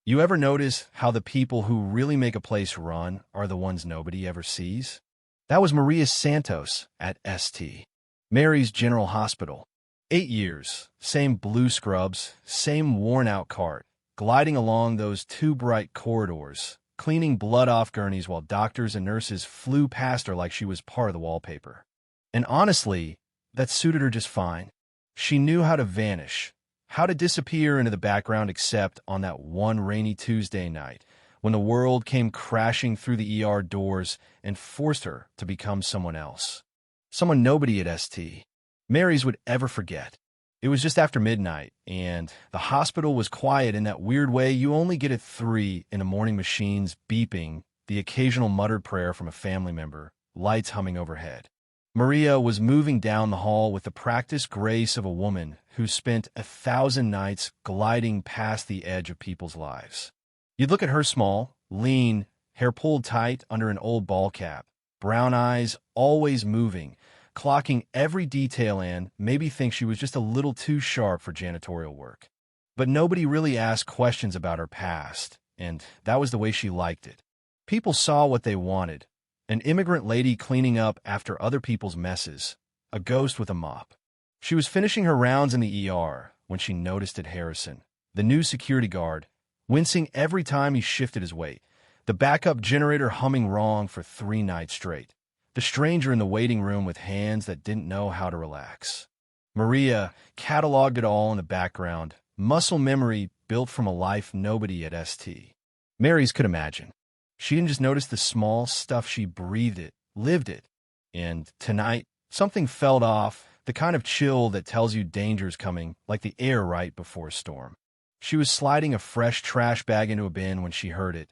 You ever notice how the people who really make a place run are the ones nobody ever sees? That was Maria Santos at St. Mary's General Hospital. 8 years, same blue scrubs, same worn-out cart, gliding along those too bright corridors, cleaning blood off gurneys while doctors and nurses flew past her like she was part of the wallpaper. And honestly, that suited her just fine. She knew how to vanish, how to disappear into the background except on that one rainy Tuesday night when the world came crashing through the ER doors and forced her to become someone else. Someone nobody at St. Mary's would ever forget. It was just after midnight, and the hospital was quiet in that weird way you only get at 3 in the morning, machines beeping, the occasional muttered prayer from a family member, lights humming overhead. Maria was moving down the hall with the practiced grace of a woman who spent 1,000 nights gliding past the edge of people's lives. You'd look at her small, lean, hair pulled tight under an old ball cap, brown eyes always moving, clocking every detail and maybe think she was just a little too sharp for janitorial work. But nobody really asked questions about her past, and that was the way she liked it. People saw what they wanted. An immigrant lady cleaning up after other people's messes, a ghost with a mop. She was finishing her rounds in the ER when she noticed it Harrison, the new security guard, wincing every time he shifted his weight, the backup generator humming wrong for 3 nights straight. The stranger in the waiting room with hands that didn't know how to relax. Maria cataloged it all in the background, muscle memory built from a life nobody at St. Mary's could imagine. She didn't just notice the small stuff, she breathed it, lived it. And tonight, something felt off, the kind of chill that tells you danger's coming, like the air right before a storm. She was sliding a fresh trash bag into a bin when she heard it.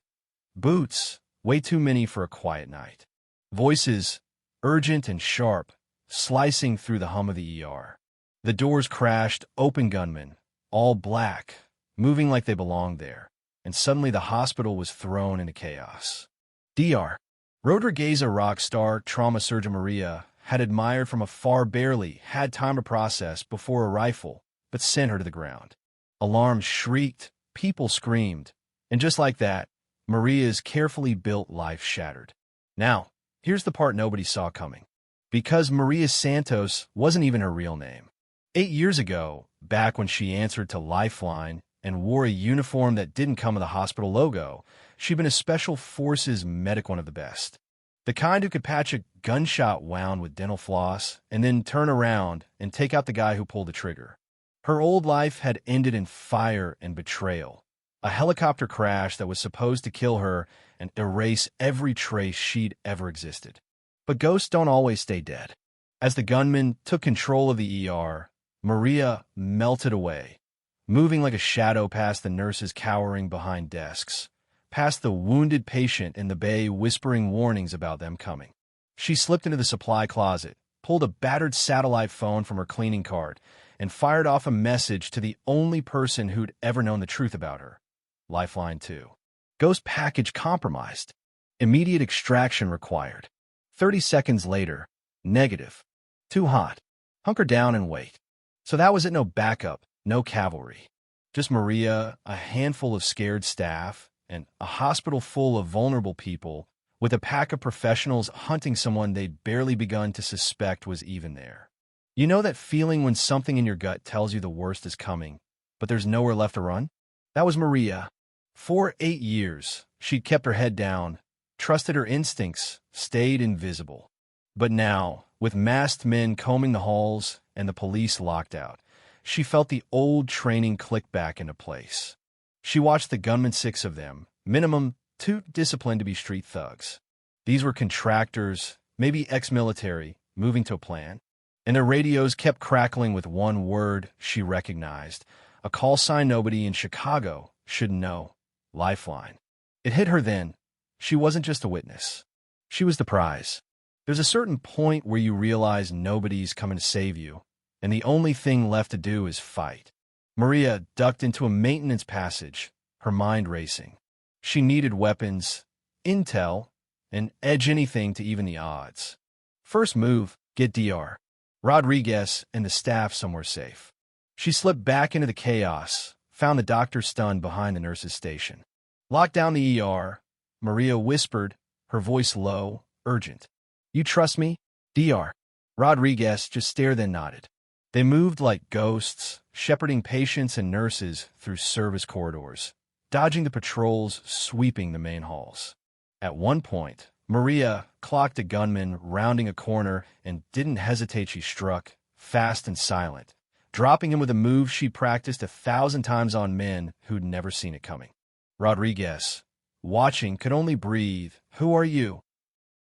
Boots, way too many for a quiet night. Voices, urgent and sharp, slicing through the hum of the ER. The doors crashed, open gunmen, all black, moving like they belonged there, and suddenly the hospital was thrown into chaos. Dr. Rodriguez, a rock star trauma surgeon Maria, had admired from afar, barely had time to process before a rifle, but sent her to the ground. Alarms shrieked, people screamed, and just like that, Maria's carefully built life shattered. Now, here's the part nobody saw coming. Because Maria Santos wasn't even her real name. 8 years ago, back when she answered to Lifeline and wore a uniform that didn't come with a hospital logo, she'd been a Special Forces medic, one of the best. The kind who could patch a gunshot wound with dental floss and then turn around and take out the guy who pulled the trigger. Her old life had ended in fire and betrayal. A helicopter crash that was supposed to kill her and erase every trace she'd ever existed. But ghosts don't always stay dead. As the gunman took control of the ER, Maria melted away, moving like a shadow past the nurses cowering behind desks, past the wounded patient in the bay whispering warnings about them coming. She slipped into the supply closet, pulled a battered satellite phone from her cleaning cart, and fired off a message to the only person who'd ever known the truth about her. Lifeline 2. Ghost package compromised. Immediate extraction required. 30 seconds later, negative. Too hot. Hunker down and wait. So that was it, no backup, no cavalry. Just Maria, a handful of scared staff, and a hospital full of vulnerable people, with a pack of professionals hunting someone they'd barely begun to suspect was even there. You know that feeling when something in your gut tells you the worst is coming, but there's nowhere left to run? That was Maria. For 8 years, she'd kept her head down, trusted her instincts, stayed invisible. But now, with masked men combing the halls and the police locked out, she felt the old training click back into place. She watched the gunmen, 6 of them, minimum, too disciplined to be street thugs. These were contractors, maybe ex-military, moving to a plan. And their radios kept crackling with one word she recognized, a call sign nobody in Chicago should know. Lifeline. It hit her then. She wasn't just a witness. She was the prize. There's a certain point where you realize nobody's coming to save you, and the only thing left to do is fight. Maria ducked into a maintenance passage, her mind racing. She needed weapons, intel, and edge anything to even the odds. First move, get Dr. Rodriguez and the staff somewhere safe. She slipped back into the chaos, found the doctor stunned behind the nurse's station. "Lock down the ER," Maria whispered, her voice low, urgent. "You trust me, Dr. Rodriguez just stared then nodded. They moved like ghosts, shepherding patients and nurses through service corridors, dodging the patrols sweeping the main halls. At one point, Maria clocked a gunman rounding a corner and didn't hesitate. She struck, fast and silent, dropping him with a move she practiced 1,000 times on men who'd never seen it coming. Rodriguez, watching, could only breathe. "Who are you?"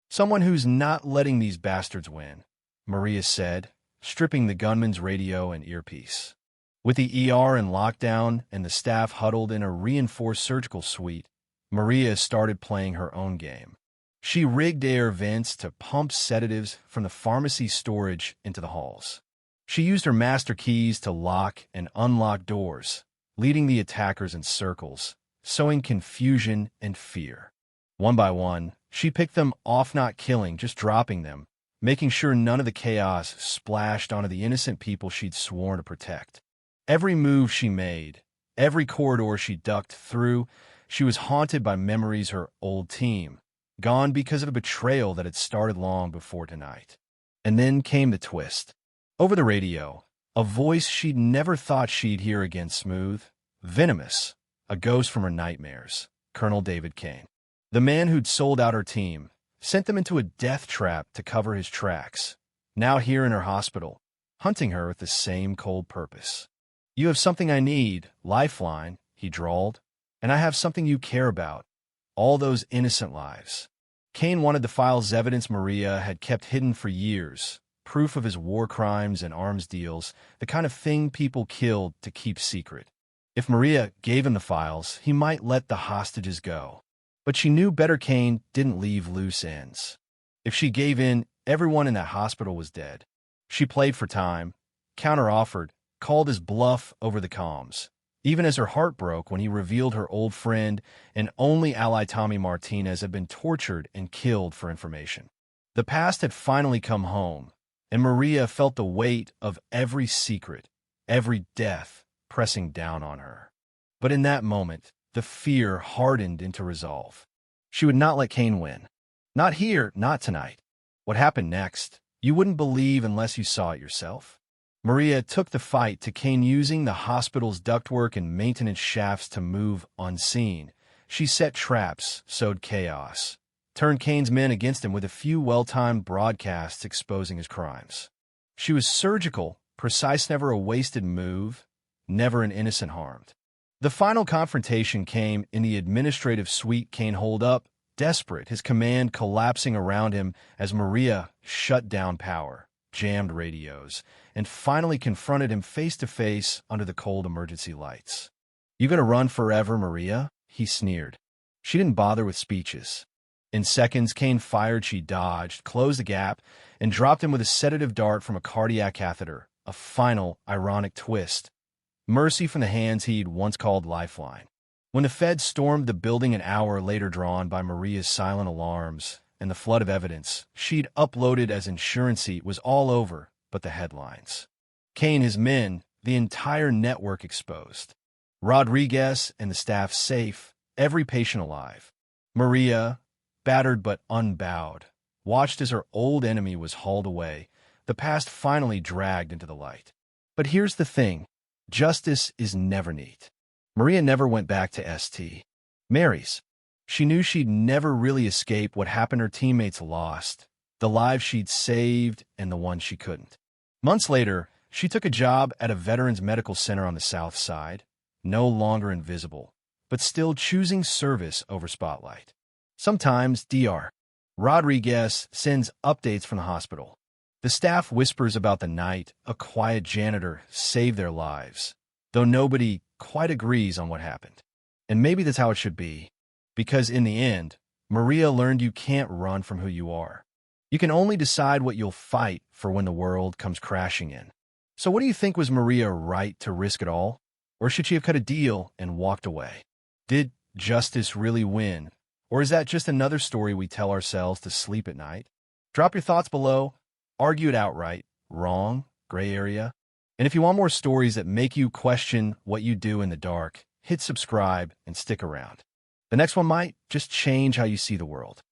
"Someone who's not letting these bastards win," Maria said, stripping the gunman's radio and earpiece. With the ER in lockdown and the staff huddled in a reinforced surgical suite, Maria started playing her own game. She rigged air vents to pump sedatives from the pharmacy storage into the halls. She used her master keys to lock and unlock doors, leading the attackers in circles, sowing confusion and fear. One by one, she picked them off, not killing, just dropping them, making sure none of the chaos splashed onto the innocent people she'd sworn to protect. Every move she made, every corridor she ducked through, she was haunted by memories her old team, gone because of a betrayal that had started long before tonight. And then came the twist. Over the radio, a voice she'd never thought she'd hear again, smooth, venomous, a ghost from her nightmares, Colonel David Kane. The man who'd sold out her team, sent them into a death trap to cover his tracks, now here in her hospital, hunting her with the same cold purpose. "You have something I need, lifeline," he drawled, "and I have something you care about, all those innocent lives." Kane wanted the files, evidence Maria had kept hidden for years, proof of his war crimes and arms deals, the kind of thing people killed to keep secret. If Maria gave him the files, he might let the hostages go. But she knew better. Kane didn't leave loose ends. If she gave in, everyone in that hospital was dead. She played for time, counter-offered, called his bluff over the comms, even as her heart broke when he revealed her old friend and only ally Tommy Martinez had been tortured and killed for information. The past had finally come home, and Maria felt the weight of every secret, every death pressing down on her. But in that moment, the fear hardened into resolve. She would not let Kane win. Not here, not tonight. What happened next, you wouldn't believe unless you saw it yourself. Maria took the fight to Kane, using the hospital's ductwork and maintenance shafts to move unseen. She set traps, sowed chaos, turned Kane's men against him with a few well-timed broadcasts exposing his crimes. She was surgical, precise, never a wasted move, never an innocent harmed. The final confrontation came in the administrative suite. Kane holed up, desperate, his command collapsing around him as Maria shut down power, jammed radios, and finally confronted him face-to-face under the cold emergency lights. "You gonna run forever, Maria?" he sneered. She didn't bother with speeches. In seconds, Kane fired. She dodged, closed the gap, and dropped him with a sedative dart from a cardiac catheter, a final, ironic twist. Mercy from the hands he'd once called lifeline. When the feds stormed the building an hour later, drawn by Maria's silent alarms and the flood of evidence she'd uploaded as insurancy, was all over but the headlines. Kane, his men, the entire network exposed. Rodriguez and the staff safe, every patient alive. Maria, battered but unbowed, watched as her old enemy was hauled away, the past finally dragged into the light. But here's the thing. Justice is never neat. Maria never went back to St. Mary's. She knew she'd never really escape what happened. Her teammates lost, the lives she'd saved and the ones she couldn't. Months later, she took a job at a veterans medical center on the South Side, no longer invisible, but still choosing service over spotlight. Sometimes Dr. Rodriguez sends updates from the hospital. The staff whispers about the night a quiet janitor saved their lives, though nobody quite agrees on what happened. And maybe that's how it should be, because in the end, Maria learned you can't run from who you are. You can only decide what you'll fight for when the world comes crashing in. So what do you think? Was Maria right to risk it all? Or should she have cut a deal and walked away? Did justice really win? Or is that just another story we tell ourselves to sleep at night? Drop your thoughts below. Argue it outright. Wrong, gray area. And if you want more stories that make you question what you do in the dark, hit subscribe and stick around. The next one might just change how you see the world.